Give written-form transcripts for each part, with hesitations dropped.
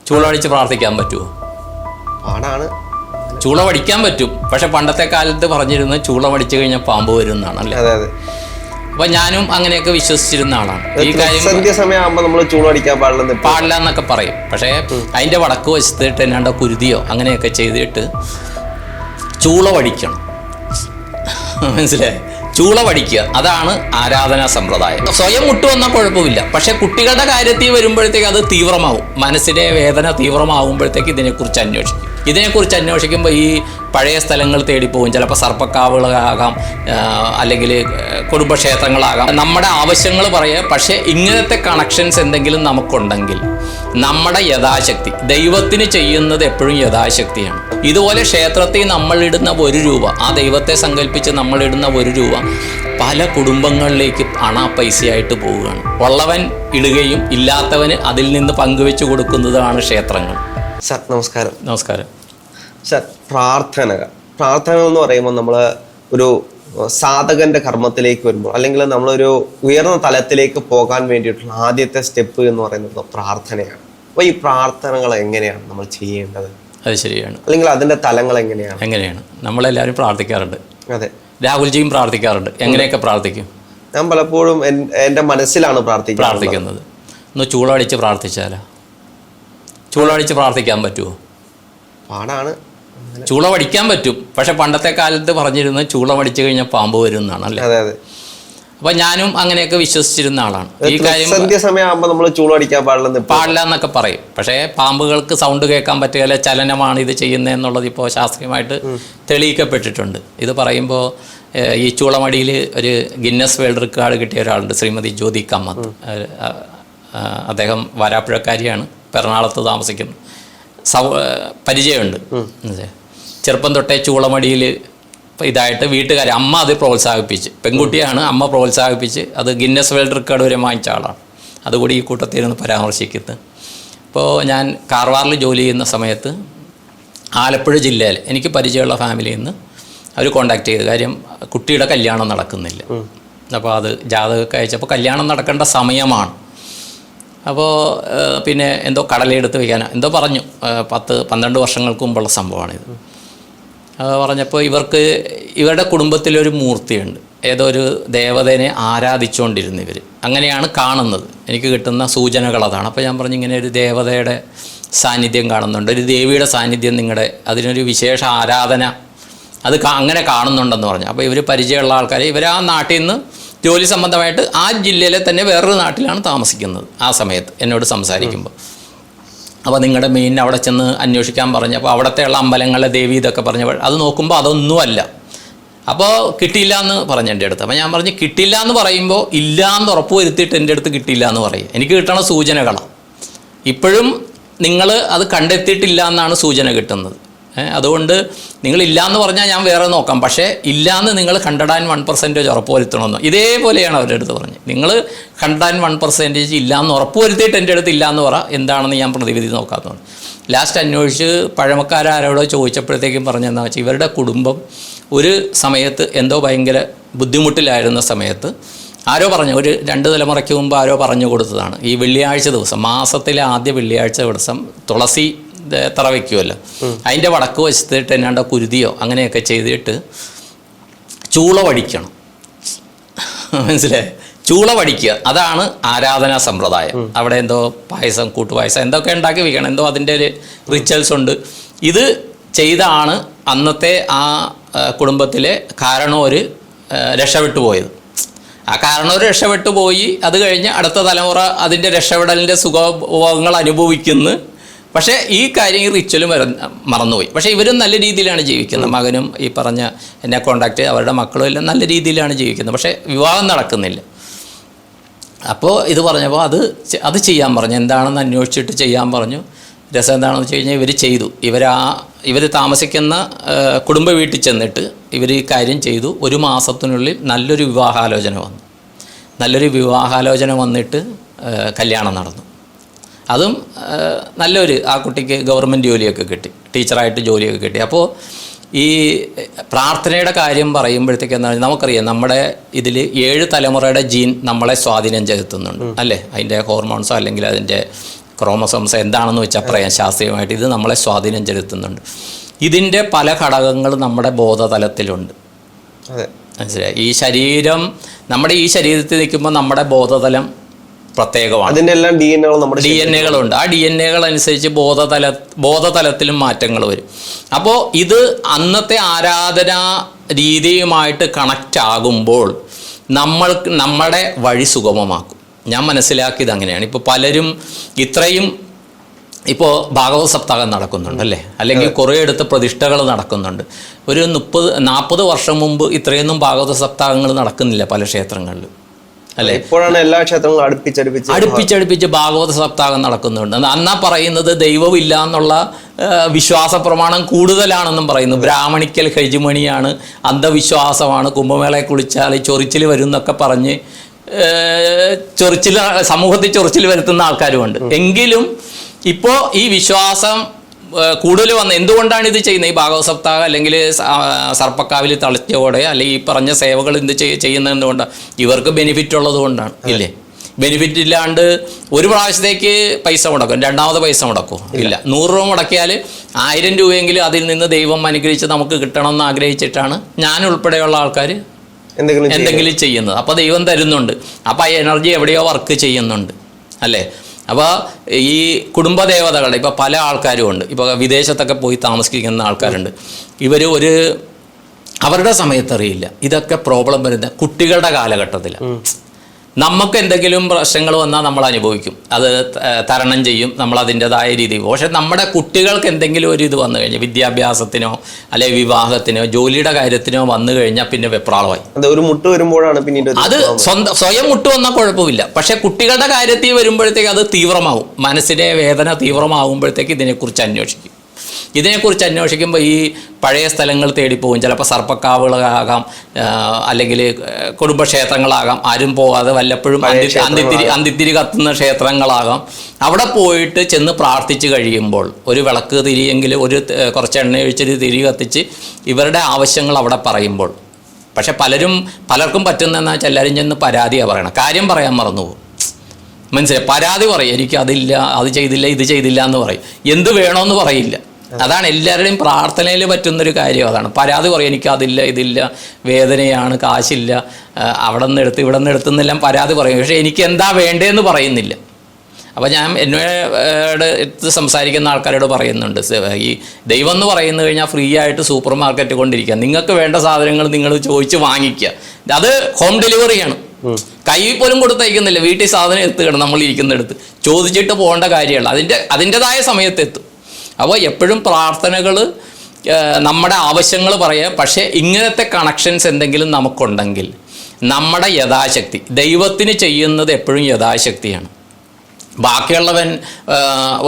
ചൂള പഠിച്ച് പ്രാർത്ഥിക്കാൻ പറ്റുമോ? പാടാണ്. ചൂള പഠിക്കാൻ പറ്റും, പക്ഷെ പണ്ടത്തെ കാലത്ത് പറഞ്ഞിരുന്നത് ചൂള പഠിച്ചു കഴിഞ്ഞാൽ പാമ്പ് വരും എന്നാണ് അല്ലേ? അതെ അതെ. അപ്പൊ ഞാനും അങ്ങനെയൊക്കെ വിശ്വസിച്ചിരുന്ന ആളാണ്. ഈ കാര്യം സമയമാകുമ്പോൾ നമ്മൾ ചൂള പഠിക്കാൻ പാടില്ല എന്നൊക്കെ പറയും. പക്ഷേ അതിന്റെ വടക്ക് വശത്തിട്ട് എന്നാണ്ടോ കുരുതിയോ അങ്ങനെയൊക്കെ ചെയ്തിട്ട് ചൂള പഠിക്കണം. മനസ്സിലായി? ചൂള പഠിക്കുക, അതാണ് ആരാധനാ സമ്പ്രദായം. സ്വയം മുട്ടുവന്നാൽ കുഴപ്പമില്ല, പക്ഷെ കുട്ടികളുടെ കാര്യത്തിൽ വരുമ്പോഴത്തേക്ക് അത് തീവ്രമാവും. മനസ്സിലെ വേദന തീവ്രമാകുമ്പോഴത്തേക്ക് ഇതിനെക്കുറിച്ച് അന്വേഷിക്കുമ്പോൾ ഈ പഴയ സ്ഥലങ്ങൾ തേടിപ്പോകും. ചിലപ്പോൾ സർപ്പക്കാവുകളാകാം, അല്ലെങ്കിൽ കുടുംബക്ഷേത്രങ്ങളാകാം. നമ്മുടെ ആവശ്യങ്ങൾ പറയുക. പക്ഷേ ഇങ്ങനത്തെ കണക്ഷൻസ് എന്തെങ്കിലും നമുക്കുണ്ടെങ്കിൽ നമ്മുടെ യഥാശക്തി, ദൈവത്തിന് ചെയ്യുന്നത് എപ്പോഴും യഥാശക്തിയാണ്. ഇതുപോലെ ക്ഷേത്രത്തിൽ നമ്മളിടുന്ന 1 രൂപ, ആ ദൈവത്തെ സങ്കല്പിച്ച് നമ്മളിടുന്ന 1 രൂപ പല കുടുംബങ്ങളിലേക്ക് പൈസയായിട്ട് പോവുകയാണ്. ഉള്ളവൻ ഇടുകയും ഇല്ലാത്തവന് അതിൽ നിന്ന് പങ്കുവെച്ച് കൊടുക്കുന്നതാണ് ക്ഷേത്രങ്ങൾ. സർ നമസ്കാരം. നമസ്കാരം സർ. പ്രാർത്ഥന എന്ന് പറയുമ്പോൾ നമ്മൾ ഒരു സാധകന്റെ കർമ്മത്തിലേക്ക് വരുമ്പോൾ, അല്ലെങ്കിൽ നമ്മളൊരു ഉയർന്ന തലത്തിലേക്ക് പോകാൻ വേണ്ടിയിട്ടുള്ള ആദ്യത്തെ സ്റ്റെപ്പ് എന്ന് പറയുന്നത് പ്രാർത്ഥനയാണ്. അപ്പോൾ ഈ പ്രാർത്ഥനകൾ എങ്ങനെയാണ് നമ്മൾ ചെയ്യേണ്ടത്? അത് ശരിയാണ്. അല്ലെങ്കിൽ അതിന്റെ തലങ്ങൾ എങ്ങനെയാണ്? നമ്മളെല്ലാവരും പ്രാർത്ഥിക്കാറുണ്ട്. അതെ, രാഹുൽജിയും പ്രാർത്ഥിക്കാറുണ്ട്. എങ്ങനെയൊക്കെ പ്രാർത്ഥിക്കും? ഞാൻ പലപ്പോഴും എൻ്റെ മനസ്സിലാണ് പ്രാർത്ഥിക്കുന്നത്. ഒന്ന് ചൂള അടിച്ച് പ്രാർത്ഥിച്ചാലോ? ചൂള അടിച്ച് പ്രാർത്ഥിക്കാൻ പറ്റുമോ? പാടാണ്. ചൂള പഠിക്കാൻ പറ്റും, പക്ഷെ പണ്ടത്തെ കാലത്ത് പറഞ്ഞിരുന്നത് ചൂള പഠിച്ചു കഴിഞ്ഞാൽ പാമ്പ് വരും എന്നാണ് അല്ലേ? അതെ അതെ. അപ്പൊ ഞാനും അങ്ങനെയൊക്കെ വിശ്വസിച്ചിരുന്ന ആളാണ്. ഈ കാര്യം സമയമാകുമ്പോൾ നമ്മൾ ചൂള അടിക്കാൻ പാടില്ല എന്നൊക്കെ പറയും. പക്ഷേ പാമ്പുകൾക്ക് സൗണ്ട് കേൾക്കാൻ പറ്റുകയില്ല, ചലനമാണ് ഇത് ചെയ്യുന്നത് എന്നുള്ളത് ഇപ്പോൾ ശാസ്ത്രീയമായിട്ട് തെളിയിക്കപ്പെട്ടിട്ടുണ്ട്. ഇത് പറയുമ്പോൾ ഈ ചൂളമടിയിൽ ഒരു ഗിന്നസ് വേൾഡ് റെക്കോർഡ് കിട്ടിയ ഒരാളുണ്ട്, ശ്രീമതി ജ്യോതി കമ്മത്ത്. അദ്ദേഹം വരാപ്പുഴക്കാരിയാണ്, എറണാകുളത്ത് താമസിക്കുന്നു. പരിചയമുണ്ട്. ചെറുപ്പം തൊട്ടേ ചൂളമടിയിൽ ഇതായിട്ട് വീട്ടുകാർ, അമ്മ അത് പ്രോത്സാഹിപ്പിച്ച്, പെൺകുട്ടിയാണ്, അമ്മ പ്രോത്സാഹിപ്പിച്ച് അത് ഗിന്നസ് വേൾഡ് റെക്കോർഡ് വരെ വാങ്ങിച്ച ആളാണ്. അതുകൂടി ഈ കൂട്ടത്തിൽ നിന്ന് പരാമർശിക്കുന്നത്. ഇപ്പോൾ ഞാൻ കാർവാറിൽ ജോലി ചെയ്യുന്ന സമയത്ത് ആലപ്പുഴ ജില്ലയിൽ എനിക്ക് പരിചയമുള്ള ഫാമിലിയിൽ നിന്ന് അവർ കോണ്ടാക്ട് ചെയ്തു. കാര്യം കുട്ടിയുടെ കല്യാണം നടക്കുന്നില്ല. അപ്പോൾ അത് ജാതകമൊക്കെ അയച്ചപ്പോൾ കല്യാണം നടക്കേണ്ട സമയമാണ്. അപ്പോൾ പിന്നെ എന്തോ കടലെടുത്ത് വയ്ക്കാനോ എന്തോ പറഞ്ഞു. 10-12 വർഷങ്ങൾക്ക് മുമ്പുള്ള സംഭവമാണിത്. അത് പറഞ്ഞപ്പോൾ ഇവരുടെ കുടുംബത്തിലൊരു മൂർത്തിയുണ്ട്, ഏതോ ഒരു ദേവതനെ ആരാധിച്ചുകൊണ്ടിരുന്നു ഇവർ. അങ്ങനെയാണ് കാണുന്നത്. എനിക്ക് കിട്ടുന്ന സൂചനകൾ അതാണ്. അപ്പോൾ ഞാൻ പറഞ്ഞു, ഇങ്ങനെ ഒരു ദേവതയുടെ സാന്നിധ്യം കാണുന്നുണ്ട്, ഒരു ദേവിയുടെ സാന്നിധ്യം അതിനൊരു വിശേഷ ആരാധന അത് അങ്ങനെ കാണുന്നുണ്ടെന്ന് പറഞ്ഞു. അപ്പോൾ ഇവർ പരിചയമുള്ള ആൾക്കാർ, ഇവർ ആ നാട്ടിൽ നിന്ന് ജോലി സംബന്ധമായിട്ട് ആ ജില്ലയിലെ തന്നെ വേറൊരു നാട്ടിലാണ് താമസിക്കുന്നത്. ആ സമയത്ത് എന്നോട് സംസാരിക്കുമ്പോൾ, അപ്പോൾ നിങ്ങളുടെ മെയിൻ അവിടെ ചെന്ന് അന്വേഷിക്കാൻ പറഞ്ഞു. അപ്പോൾ അവിടത്തെയുള്ള അമ്പലങ്ങളെ ദേവി ഇതൊക്കെ പറഞ്ഞപ്പോൾ അത് നോക്കുമ്പോൾ അതൊന്നുമല്ല. അപ്പോൾ കിട്ടിയില്ല എന്ന് പറഞ്ഞു എൻ്റെ അടുത്ത്. അപ്പോൾ ഞാൻ പറഞ്ഞു, കിട്ടില്ല എന്ന് പറയുമ്പോൾ ഇല്ലയെന്ന് ഉറപ്പ് വരുത്തിയിട്ട് എൻ്റെ അടുത്ത് കിട്ടിയില്ല എന്ന് പറയും. എനിക്ക് കിട്ടണ സൂചനകളാണ്. ഇപ്പോഴും നിങ്ങൾ അത് കണ്ടെത്തിയിട്ടില്ല എന്നാണ് സൂചന കിട്ടുന്നത്. അതുകൊണ്ട് നിങ്ങളില്ലയെന്ന് പറഞ്ഞാൽ ഞാൻ വേറെ നോക്കാം, പക്ഷേ ഇല്ലയെന്ന് നിങ്ങൾ 101% ഉറപ്പ് വരുത്തണമെന്ന്. ഇതേപോലെയാണ് അവരുടെ അടുത്ത് പറഞ്ഞത്. നിങ്ങൾ 101% ഇല്ലയെന്ന് ഉറപ്പ് വരുത്തിയിട്ട് എൻ്റെ അടുത്ത് ഇല്ലയെന്ന് പറ, എന്താണെന്ന് ഞാൻ പ്രതിവിധി നോക്കാത്തതുകൊണ്ട്. ലാസ്റ്റ് അന്വേഷിച്ച് പഴമക്കാരോടോ ചോദിച്ചപ്പോഴത്തേക്കും പറഞ്ഞതെന്ന് വെച്ചാൽ, ഇവരുടെ കുടുംബം ഒരു സമയത്ത് എന്തോ ഭയങ്കര ബുദ്ധിമുട്ടിലായിരുന്ന സമയത്ത് ആരോ പറഞ്ഞു, ഒരു 2 തലമുറയ്ക്ക് മുമ്പ് ആരോ പറഞ്ഞു കൊടുത്തതാണ്. ഈ വെള്ളിയാഴ്ച ദിവസം, മാസത്തിലെ ആദ്യ വെള്ളിയാഴ്ച ദിവസം തുളസി തറ വയ്ക്കുമല്ലോ, അതിൻ്റെ വടക്ക് വശത്തിട്ട് എന്നാണ്ടോ കുരുതിയോ അങ്ങനെയൊക്കെ ചെയ്തിട്ട് ചൂള പഠിക്കണം. മനസ്സിലായി? ചൂള പഠിക്കുക, അതാണ് ആരാധനാ സമ്പ്രദായം. അവിടെ എന്തോ പായസം, കൂട്ടുപായസം എന്തൊക്കെ ഉണ്ടാക്കി വയ്ക്കണം, എന്തോ അതിൻ്റെ ഒരു റിച്വൽസ് ഉണ്ട്. ഇത് ചെയ്താണ് അന്നത്തെ ആ കുടുംബത്തിലെ കാരണവർ രക്ഷപ്പെട്ടു പോയത്. ആ കാരണവർ രക്ഷപ്പെട്ടു പോയി. അത് കഴിഞ്ഞ് അടുത്ത തലമുറ അതിൻ്റെ രക്ഷപ്പെടലിൻ്റെ സുഖഭോഗങ്ങൾ അനുഭവിക്കുന്നു. പക്ഷേ ഈ കാര്യം, ഈ റിച്വലും മറന്നുപോയി. പക്ഷേ ഇവരും നല്ല രീതിയിലാണ് ജീവിക്കുന്നത്. മകനും ഈ പറഞ്ഞ എന്നെ കോണ്ടാക്ട്, അവരുടെ മക്കളും എല്ലാം നല്ല രീതിയിലാണ് ജീവിക്കുന്നത്. പക്ഷേ വിവാഹം നടക്കുന്നില്ല. അപ്പോൾ ഇത് പറഞ്ഞപ്പോൾ അത് ചെയ്യാൻ പറഞ്ഞു. എന്താണെന്ന് അന്വേഷിച്ചിട്ട് ചെയ്യാൻ പറഞ്ഞു. രസം എന്താണെന്ന് വെച്ച് കഴിഞ്ഞാൽ ഇവർ ചെയ്തു. ഇവർ താമസിക്കുന്ന കുടുംബ വീട്ടിൽ ചെന്നിട്ട് ഇവർ ഈ കാര്യം ചെയ്തു. 1 മാസത്തിനുള്ളിൽ നല്ലൊരു വിവാഹാലോചന വന്നിട്ട് കല്യാണം നടന്നു. അതും ആ കുട്ടിക്ക് ഗവൺമെൻറ് ജോലിയൊക്കെ കിട്ടി, ടീച്ചറായിട്ട് ജോലിയൊക്കെ കിട്ടി. അപ്പോൾ ഈ പ്രാർത്ഥനയുടെ കാര്യം പറയുമ്പോഴത്തേക്ക് എന്താണ്, നമുക്കറിയാം നമ്മുടെ ഇതിൽ 7 തലമുറയുടെ ജീൻ നമ്മളെ സ്വാധീനം ചെലുത്തുന്നുണ്ട് അല്ലേ? അതിൻ്റെ ഹോർമോൺസോ അല്ലെങ്കിൽ അതിൻ്റെ ക്രോമസോംസ് എന്താണെന്ന് വെച്ചാൽ പറയാം ശാസ്ത്രീയമായിട്ട്. ഇത് നമ്മളെ സ്വാധീനം ചെലുത്തുന്നുണ്ട്. ഇതിൻ്റെ പല ഘടകങ്ങളും നമ്മുടെ ബോധതലത്തിലുണ്ട്. മനസ്സിലായി? ഈ ശരീരം, നമ്മുടെ ഈ ശരീരത്തിൽ നിൽക്കുമ്പോൾ നമ്മുടെ ബോധതലം പ്രത്യേകമാണ്. അതിൻ്റെ എല്ലാം DNA-കളുണ്ട്. ആ DNA-കൾ അനുസരിച്ച് ബോധതലത്തിലും മാറ്റങ്ങൾ വരും. അപ്പോൾ ഇത് അന്നത്തെ ആരാധനാ രീതിയുമായിട്ട് കണക്റ്റ് ആകുമ്പോൾ നമ്മുടെ വഴി സുഗമമാക്കും. ഞാൻ മനസ്സിലാക്കിയത് അങ്ങനെയാണ്. ഇപ്പോൾ പലരും ഇത്രയും ഇപ്പോൾ ഭാഗവത സപ്താഹം നടക്കുന്നുണ്ട് അല്ലേ, അല്ലെങ്കിൽ കുറേ അടുത്ത് പ്രതിഷ്ഠകൾ നടക്കുന്നുണ്ട്. ഒരു 30-40 വർഷം മുമ്പ് ഇത്രയൊന്നും ഭാഗവത സപ്താഹങ്ങൾ നടക്കുന്നില്ല പല ക്ഷേത്രങ്ങളിലും അല്ലേ. ഇപ്പോഴാണ് എല്ലാ ക്ഷേത്രങ്ങളും അടുപ്പിച്ചടുപ്പിച്ച് ഭാഗവത സപ്താഹം നടക്കുന്നുണ്ട്. അന്നാ പറയുന്നത് ദൈവമില്ല എന്നുള്ള വിശ്വാസ പ്രമാണം കൂടുതലാണെന്നും പറയുന്നു. ബ്രാഹ്മണിക്കൽ ഹെജിമണിയാണ്, അന്ധവിശ്വാസമാണ്, കുംഭമേളയെ കുളിച്ചാൽ ചൊറിച്ചിൽ വരും എന്നൊക്കെ പറഞ്ഞ് സമൂഹത്തിൽ ചൊറിച്ചിൽ വരുത്തുന്ന ആൾക്കാരുമുണ്ട്. എങ്കിലും ഇപ്പോൾ ഈ വിശ്വാസം കൂടുതൽ വന്ന് എന്തുകൊണ്ടാണ് ഇത് ചെയ്യുന്നത്? ഈ ഭാഗവത സപ്താഹം അല്ലെങ്കിൽ സർപ്പക്കാവിൽ തളിച്ചോടെ അല്ലെങ്കിൽ ഈ പറഞ്ഞ സേവകൾ എന്ത് ചെയ്യുന്നത് എന്തുകൊണ്ടാണ്? ഇവർക്ക് ബെനിഫിറ്റ് ഉള്ളത് കൊണ്ടാണ്. ഇല്ലേ? ബെനിഫിറ്റ് ഇല്ലാണ്ട് ഒരു പ്രാവശ്യത്തേക്ക് പൈസ മുടക്കും, രണ്ടാമത് പൈസ മുടക്കും ഇല്ല. 100 രൂപ മുടക്കിയാൽ 1000 രൂപയെങ്കിലും അതിൽ നിന്ന് ദൈവം അനുഗ്രഹിച്ച് നമുക്ക് കിട്ടണമെന്ന് ആഗ്രഹിച്ചിട്ടാണ് ഞാൻ ഉൾപ്പെടെയുള്ള ആൾക്കാർ എന്തെങ്കിലും ചെയ്യുന്നത്. അപ്പോൾ ദൈവം തരുന്നുണ്ട്. അപ്പോൾ ആ എനർജി എവിടെയോ വർക്ക് ചെയ്യുന്നുണ്ട് അല്ലേ. അപ്പോൾ ഈ കുടുംബദേവതകളുടെ ഇപ്പോൾ പല ആൾക്കാരും ഉണ്ട്. ഇപ്പോൾ വിദേശത്തൊക്കെ പോയി താമസിക്കുന്ന ആൾക്കാരുണ്ട്. ഇവർ അവരുടെ സമയത്തറിയില്ല. ഇതൊക്കെ പ്രോബ്ലം വരുന്ന കുട്ടികളുടെ കാലഘട്ടത്തിലാണ്. നമുക്ക് എന്തെങ്കിലും പ്രശ്നങ്ങൾ വന്നാൽ നമ്മൾ അനുഭവിക്കും, അത് തരണം ചെയ്യും, നമ്മൾ അതിൻ്റെതായ രീതിയിൽ. പക്ഷെ നമ്മുടെ കുട്ടികൾക്ക് എന്തെങ്കിലും ഒരു ഇത് വന്നു കഴിഞ്ഞാൽ, വിദ്യാഭ്യാസത്തിനോ അല്ലെങ്കിൽ വിവാഹത്തിനോ ജോലിയുടെ കാര്യത്തിനോ വന്നു കഴിഞ്ഞാൽ പിന്നെ വെപ്രാളമായി. ഒരു മുട്ട് വരുമ്പോഴാണ് പിന്നീട് അത് സ്വയം മുട്ട് വന്നാൽ കുഴപ്പമില്ല. പക്ഷെ കുട്ടികളുടെ കാര്യത്തിൽ വരുമ്പോഴത്തേക്ക് അത് തീവ്രമാവും. മനസ്സിൻ്റെ വേദന തീവ്രമാകുമ്പോഴത്തേക്ക് ഇതിനെക്കുറിച്ച് അന്വേഷിക്കും. ഇതിനെക്കുറിച്ച് അന്വേഷിക്കുമ്പോൾ ഈ പഴയ സ്ഥലങ്ങൾ തേടിപ്പോകും. ചിലപ്പോൾ സർപ്പക്കാവുകളാകാം, അല്ലെങ്കിൽ കുടുംബക്ഷേത്രങ്ങളാകാം, ആരും പോകാതെ വല്ലപ്പോഴും അന്തിത്തിരി കത്തുന്ന ക്ഷേത്രങ്ങളാകാം. അവിടെ പോയിട്ട് ചെന്ന് പ്രാർത്ഥിച്ച് കഴിയുമ്പോൾ ഒരു വിളക്ക് തിരിയെങ്കിലും കുറച്ച് എണ്ണ ഒഴിച്ചൊരു തിരി കത്തിച്ച് ഇവരുടെ ആവശ്യങ്ങൾ അവിടെ പറയുമ്പോൾ, പക്ഷെ പലർക്കും പറ്റുന്നതെന്ന് വെച്ചാൽ എല്ലാവരും ചെന്ന് പരാതിയാണ് പറയണം. കാര്യം പറയാൻ മറന്നുപോകും. മനസ്സിലായി? പരാതി പറയും, എനിക്ക് അതില്ല, അത് ചെയ്തില്ല, ഇത് ചെയ്തില്ല എന്ന് പറയും. എന്ത് വേണമെന്ന് പറയില്ല. അതാണ് എല്ലാവരുടെയും പ്രാർത്ഥനയിൽ പറ്റുന്നൊരു കാര്യം. അതാണ് പരാതി പറയും, എനിക്ക് അതില്ല, ഇതില്ല, വേദനയാണ്, കാശില്ല, അവിടെ നിന്ന് എടുത്ത് ഇവിടെ നിന്ന് എടുത്തെന്നെല്ലാം പരാതി പറയും. പക്ഷേ എനിക്ക് എന്താ വേണ്ടതെന്ന് പറയുന്നില്ല. അപ്പോൾ ഞാൻ എന്നോട് സംസാരിക്കുന്ന ആൾക്കാരോട് പറയുന്നുണ്ട്, ഈ ദൈവം എന്ന് പറയുന്നു കഴിഞ്ഞാൽ ഫ്രീ ആയിട്ട് സൂപ്പർ മാർക്കറ്റ് കൊണ്ടിരിക്കുക. നിങ്ങൾക്ക് വേണ്ട സാധനങ്ങൾ നിങ്ങൾ ചോദിച്ച് വാങ്ങിക്കുക. അത് ഹോം ഡെലിവറിയാണ്. കയ്യിൽ പോലും കൊടുത്തയക്കുന്നില്ല, വീട്ടിൽ സാധനം എത്തുകയാണ്. നമ്മൾ ഇരിക്കുന്നിടത്ത് ചോദിച്ചിട്ട് പോകേണ്ട കാര്യമല്ല, അതിൻ്റെതായ സമയത്തെത്തും. അപ്പോൾ എപ്പോഴും പ്രാർത്ഥനകൾ, നമ്മുടെ ആവശ്യങ്ങൾ പറയുക. പക്ഷേ ഇങ്ങനത്തെ കണക്ഷൻസ് എന്തെങ്കിലും നമുക്കുണ്ടെങ്കിൽ നമ്മുടെ യഥാശക്തി, ദൈവത്തിന് ചെയ്യുന്നത് എപ്പോഴും യഥാശക്തിയാണ്. ബാക്കിയുള്ളവൻ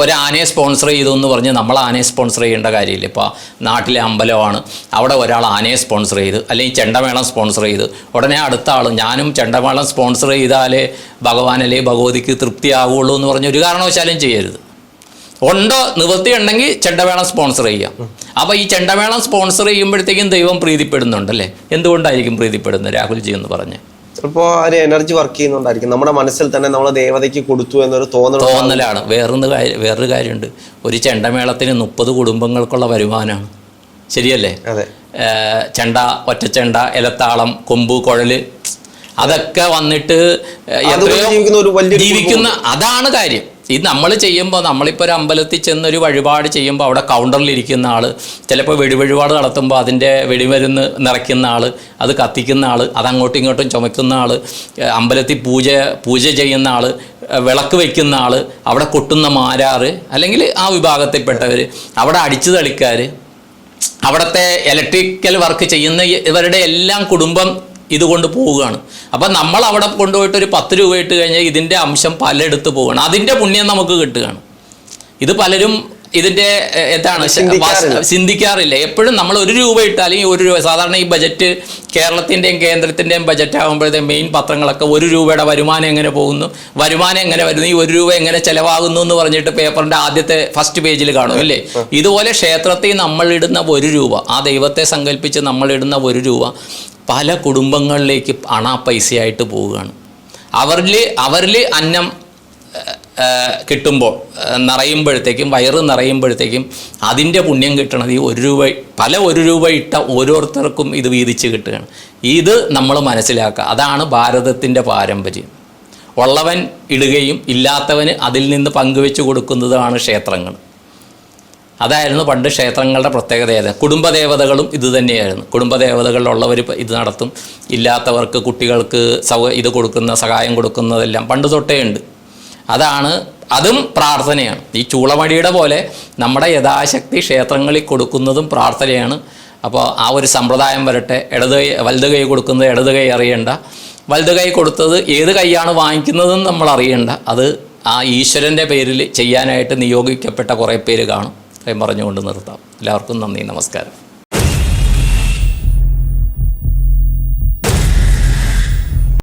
ഒരാനയെ സ്പോൺസർ ചെയ്തു എന്ന് പറഞ്ഞ് നമ്മൾ ആനയെ സ്പോൺസർ ചെയ്യേണ്ട കാര്യമില്ല. ഇപ്പോൾ നാട്ടിലെ അമ്പലമാണ്, അവിടെ ഒരാൾ ആനയെ സ്പോൺസർ ചെയ്ത്, അല്ലെങ്കിൽ ചെണ്ടമേളം സ്പോൺസർ ചെയ്ത്, ഉടനെ അടുത്ത ആൾ ഞാനും ചെണ്ടമേളം സ്പോൺസർ ചെയ്താലേ ഭഗവാൻ അല്ലെങ്കിൽ ഭഗവതിക്ക് തൃപ്തിയാകുള്ളൂ എന്ന് പറഞ്ഞ് ഒരു കാരണവശാലും ചെയ്യരുത്. ഉണ്ടോ നിവൃത്തി ഉണ്ടെങ്കിൽ ചെണ്ടമേളം സ്പോൺസർ ചെയ്യാം. അപ്പോൾ ഈ ചെണ്ടമേളം സ്പോൺസർ ചെയ്യുമ്പോഴത്തേക്കും ദൈവം പ്രീതിപ്പെടുന്നുണ്ടല്ലേ. എന്തുകൊണ്ടായിരിക്കും പ്രീതിപ്പെടുന്നത് രാഹുൽജി എന്ന് പറഞ്ഞ്? ചിലപ്പോൾ ഒരു എനർജി വർക്ക് ചെയ്യുന്നുണ്ടായിരിക്കും. നമ്മുടെ മനസ്സിൽ തന്നെ നമ്മൾ ദേവതയ്ക്ക് കൊടുത്തു എന്നൊരു തോന്നലാണ്. വേറൊരു കാര്യമുണ്ട്. ഒരു ചെണ്ടമേളത്തിന് 30 കുടുംബങ്ങൾക്കുള്ള വരുമാനമാണ്. ശരിയല്ലേ? ചെണ്ട, ഒറ്റച്ചെണ്ട, ഇലത്താളം, കൊമ്പ്, കുഴല്, അതൊക്കെ വന്നിട്ട് ജീവിക്കുന്ന, അതാണ് കാര്യം. ഇത് നമ്മൾ ചെയ്യുമ്പോൾ, നമ്മളിപ്പോൾ ഒരു അമ്പലത്തിൽ ചെന്നൊരു വഴിപാട് ചെയ്യുമ്പോൾ അവിടെ കൗണ്ടറിലിരിക്കുന്ന ആൾ, ചിലപ്പോൾ വെടിവഴിപാട് നടത്തുമ്പോൾ അതിൻ്റെ വെടിമരുന്ന് നിറയ്ക്കുന്ന ആൾ, അത് കത്തിക്കുന്ന ആൾ, അതങ്ങോട്ടും ഇങ്ങോട്ടും ചുമക്കുന്ന ആൾ, അമ്പലത്തിൽ പൂജ ചെയ്യുന്ന ആൾ, വിളക്ക് വയ്ക്കുന്ന ആൾ, അവിടെ കൊട്ടുന്ന മാരാറ്, അല്ലെങ്കിൽ ആ വിഭാഗത്തിൽപ്പെട്ടവർ, അവിടെ അടിച്ചു തളിക്കാർ, അവിടുത്തെ ഇലക്ട്രിക്കൽ വർക്ക് ചെയ്യുന്ന ഇവരുടെ എല്ലാം കുടുംബം ഇതുകൊണ്ട് പോവുകയാണ്. അപ്പം നമ്മൾ അവിടെ കൊണ്ടുപോയിട്ട് ഒരു 10 രൂപ ഇട്ട് കഴിഞ്ഞാൽ ഇതിൻ്റെ അംശം പലയിടത്ത് പോവുകയാണ്. അതിൻ്റെ പുണ്യം നമുക്ക് കിട്ടുകയാണ്. ഇത് പലരും ഇതിൻ്റെ ചിന്തിക്കാറില്ല. എപ്പോഴും നമ്മൾ 1 രൂപ ഇട്ട്, അല്ലെങ്കിൽ 1 രൂപ, സാധാരണ ഈ ബജറ്റ് കേരളത്തിൻ്റെയും കേന്ദ്രത്തിൻ്റെയും ബജറ്റ് ആകുമ്പോഴത്തെ മെയിൻ പത്രങ്ങളൊക്കെ 1 രൂപയുടെ വരുമാനം എങ്ങനെ പോകുന്നു, വരുമാനം എങ്ങനെ വരുന്നു, ഈ 1 രൂപ എങ്ങനെ ചിലവാകുന്നു എന്ന് പറഞ്ഞിട്ട് പേപ്പറിൻ്റെ ആദ്യത്തെ ഫസ്റ്റ് പേജിൽ കാണും അല്ലേ. ഇതുപോലെ ക്ഷേത്രത്തിൽ നമ്മളിടുന്ന 1 രൂപ, ആ ദൈവത്തെ സങ്കല്പിച്ച് നമ്മളിടുന്ന 1 രൂപ പല കുടുംബങ്ങളിലേക്ക് പൈസയായിട്ട് പോവുകയാണ്. അവരിൽ അന്നം കിട്ടുമ്പോൾ നിറയുമ്പോഴത്തേക്കും വയറ് നിറയുമ്പോഴത്തേക്കും അതിൻ്റെ പുണ്യം കിട്ടണത് ഈ 1 രൂപ പല 1 രൂപ ഇട്ട ഓരോരുത്തർക്കും ഇത് വീതിച്ച് കിട്ടുകയാണ്. ഇത് നമ്മൾ മനസ്സിലാക്കുക. അതാണ് ഭാരതത്തിൻ്റെ പാരമ്പര്യം. ഉള്ളവൻ ഇടുകയും ഇല്ലാത്തവന് അതിൽ നിന്ന് പങ്കുവെച്ച് കൊടുക്കുന്നതാണ് ക്ഷേത്രങ്ങൾ. അതായിരുന്നു പണ്ട് ക്ഷേത്രങ്ങളുടെ പ്രത്യേകതയായിരുന്നു. കുടുംബദേവതകളും ഇത് തന്നെയായിരുന്നു. കുടുംബദേവതകളിലുള്ളവർ ഇത് നടത്തും, ഇല്ലാത്തവർക്ക് കുട്ടികൾക്ക് ഇത് കൊടുക്കുന്ന സഹായം കൊടുക്കുന്നതെല്ലാം പണ്ട് തൊട്ടേ ഉണ്ട്. അതും പ്രാർത്ഥനയാണ്. ഈ ചൂളമടിയുടെ പോലെ നമ്മുടെ യഥാശക്തി ക്ഷേത്രങ്ങളിൽ കൊടുക്കുന്നതും പ്രാർത്ഥനയാണ്. അപ്പോൾ ആ ഒരു സമ്പ്രദായം വരട്ടെ. വലത് കൈ കൊടുക്കുന്നത് ഇടത് കൈ അറിയണ്ട, വലത് കൈ കൊടുത്തത് ഏത് കൈയാണ് വാങ്ങിക്കുന്നതെന്ന് നമ്മൾ അറിയണ്ട. അത് ആ ഈശ്വരൻ്റെ പേരിൽ ചെയ്യാനായിട്ട് നിയോഗിക്കപ്പെട്ട കുറേ പേര് കാണും. പറഞ്ഞുകൊണ്ട് നിർത്താം. എല്ലാവർക്കും നന്ദി, നമസ്കാരം.